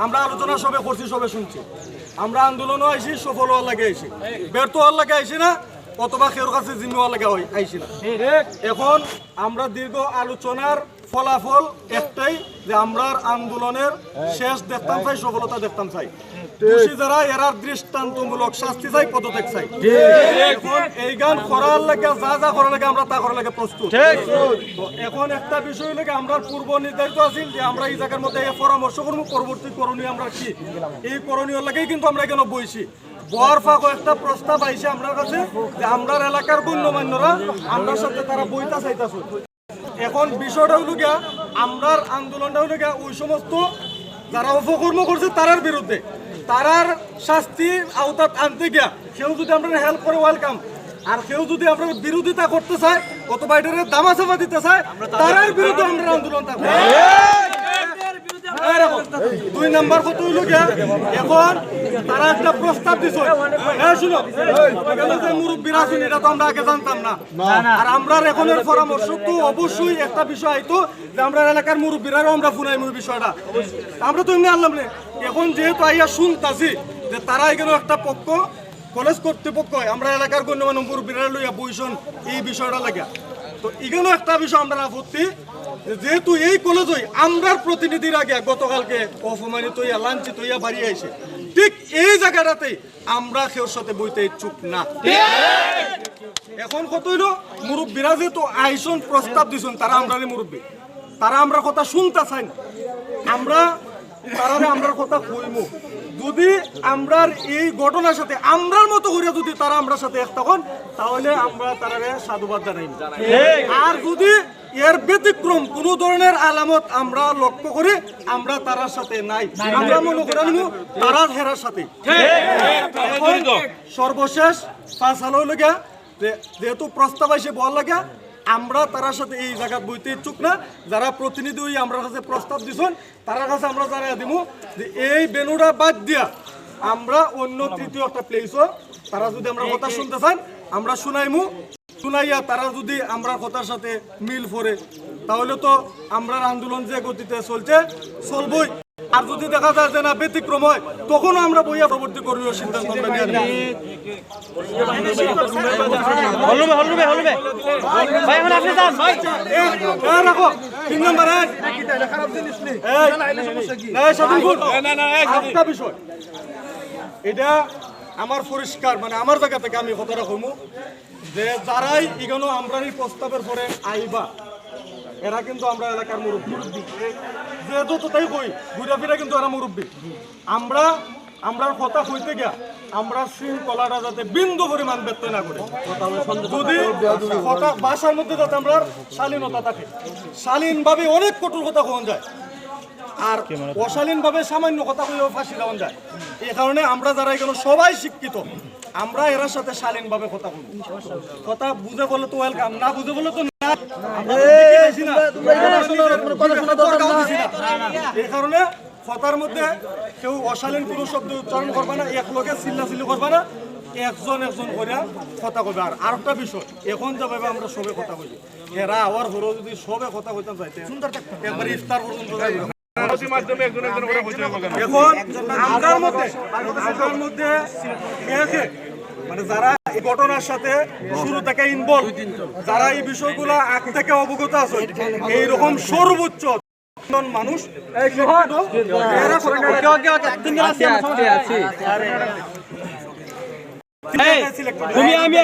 আমরা আলোচনা সবে করছি, সবে শুনছি। আমরা আন্দোলনও আইসি, সফল হওয়ার লাগে আইসি, ব্যর্থ হওয়ার লাগে আইসি না, অথবা কেউ কাছে জিম্মি হওয়ার লাগে আইসি না। এখন আমরা দীর্ঘ আলোচনার ফলাফল একটাই, যে আমরা আন্দোলনের শেষ দেখতাম চাই, সফলতা দেখতাম চাই। দোষী যারা এরার দৃষ্টান্তমূলক শাস্তি চাই, পদত্যাগ চাই। এখন এই গান করার লাগে যা যা করার লাগে আমরা তা করার লাগে প্রস্তুত। এখন একটা বিষয় লাগে আমরা পূর্ব নির্ধারিত আছিল যে আমরা এই জায়গার মধ্যে পরামর্শ করবো, পরবর্তী করণীয় আমরা কি, এই করণীয় লাগেই কিন্তু আমরা এখানে বইছি। বর ফাঁক একটা প্রস্তাব আইসে আমার কাছে যে আমরা এলাকার গণ্যমান্যরা আমরা সাথে তারা বইটা চাইতেছে। এখন বিষয়টা হলো গিয়া আমরার আন্দোলনটা হলো গিয়া ওই সমস্ত যারা অপকর্ম করছে তারার বিরুদ্ধে, তারার শাস্তির আওতাত আনতে গিয়া কেউ যদি আমরা হেল্প করে ওয়েলকাম, আর কেউ যদি আমরা বিরোধিতা করতে চায় অথবা এটার দামাচাপা দিতে চায় তারার বিরুদ্ধে আমরা আন্দোলন থাকবো। 2 নাম্বার কত হইল গিয়া এখন তারা একটা প্রস্তাব দিছে, শুনো মুরব্বীরা আছেন এটা তো আমরা আগে জানতাম না। আর আমরা এখনের পরামর্শ তো অবশ্যই একটা বিষয় আইতো যে আমরা এলাকার মুরব্বীরাও আমরা ফুনাইমু বিষয়টা, আমরা তো এমনি আনলাম না। এখন যেহেতু আইয়া শুনতাছি যে তারা এখানে একটা পক্ষ কলেজ কর্তৃপক্ষ আমরা এলাকার গণ্যমান্য মুরব্বীরা লইয়া বইসন এই বিষয়টা লাগে, তো এখানেও একটা বিষয় আমরা আপত্তি, যেহেতু এই কলেজই আমরার প্রতিনিধির আগে গতকালকে অপমানিত হইয়া লাঞ্ছিত হইয়া বাড়ি আইছে, ঠিক এই জায়গাটাতেই আমরা কেউর সাথে বইতে ইচ্ছুক না। এখন কত হইল মুরব্বীরা যেহেতু আইসন প্রস্তাব দিছেন, তারা আমরারই মুরব্বী, তারা আমরা কথা শুনতে চাই না, আমরা তারা আমরার কথা কইমু। যদি আমরার এই ঘটনার সাথে আমরার মতো করে যদি তারা আমরার সাথে এক তখন, তাহলে আমরা তারারে সাধুবাদ জানাই। আর যদি এর ব্যতিক্রম কোন ধরনের আলামত আমরা লক্ষ্য করি আমরা তারার সাথে নাই, আমরা মনে করে নিব তারা হেরার সাথে। সর্বশেষ 5 সাল হইল গিয়া যেহেতু প্রস্তাব আইসে বল লাগা, আমরা তার সাথে এই জায়গা বইতে ইচ্ছুক না। যারা প্রতিনিধি হই আমরা কাছে প্রস্তাব দিছেন তার কাছে আমরা জানাই দিব যে এই বেনুটা বাদ দিয়া আমরা অন্য তৃতীয় একটা প্লেসও তারা যদি আমরা কথা শুনতে চান আমরা শুনাইমু, শুনাইয়া তারা যদি আমরা কথার সাথে মিল করে তাহলে তো আমরা আন্দোলন যে গতিতে চলছে চলবই। আর যদি দেখা যায় যে না ব্যতিক্রম হয় তখনও আমরা বইয়া প্রবর্তী করণীয় সিদ্ধান্ত নিয়ে নেব। রাখো 3 নম্বর একটা বিষয়, এটা আমার পরিষ্কার মানে আমার জায়গা থেকে আমি কথাটা কমু যে যারাই এখানে আমরা এই প্রস্তাবের পরে আইবা এরা কিন্তু আমরা এলাকার মুরব্বী, যেহেতু তো তাই কই ঘুরে ফিরে কিন্তু এরা মুরব্বী। আমরা কথা কইতে গিয়া আমরা শৃঙ্খলাটা যাতে বিন্দু পরিমাণ ব্যত্যয় না করে, যদি কথা ভাষার মধ্যে যাতে আমরা শালীনতা থাকে, শালীনভাবে অনেক কঠোর কথা কখন যায় আর অশালীনভাবে সামান্য কথা কইও ফাঁসি দেওয়া যায়। এই কারণে আমরা যারা এখানে সবাই শিক্ষিত আমরা এর সাথে শালীনভাবে কথা বলবো, কথা বুঝে বলে তো ওয়েলকাম, না বুঝে বলে তো না। এই কারণে কথার মধ্যে কেউ অশালীন কোনো শব্দ উচ্চারণ করবে না, এক লোকে চিল্লাচিল্লি করবে না, একজন করে কথা কইবে। আর একটা বিষয় এখন যাবে আমরা সবে কথা কইছি, এরা আওয়ার হলো যদি সবে কথা কইতাম চাইতে একবারে ইফতার পর্যন্ত এখন আমরার মধ্যে মানে যারা এই ঘটনার সাথে শুরু থেকে ইনভলভ, যারা এই বিষয়গুলো আগ থেকে অবগত আছে, এইরকম সর্বোচ্চ মানুষ তুমি আমি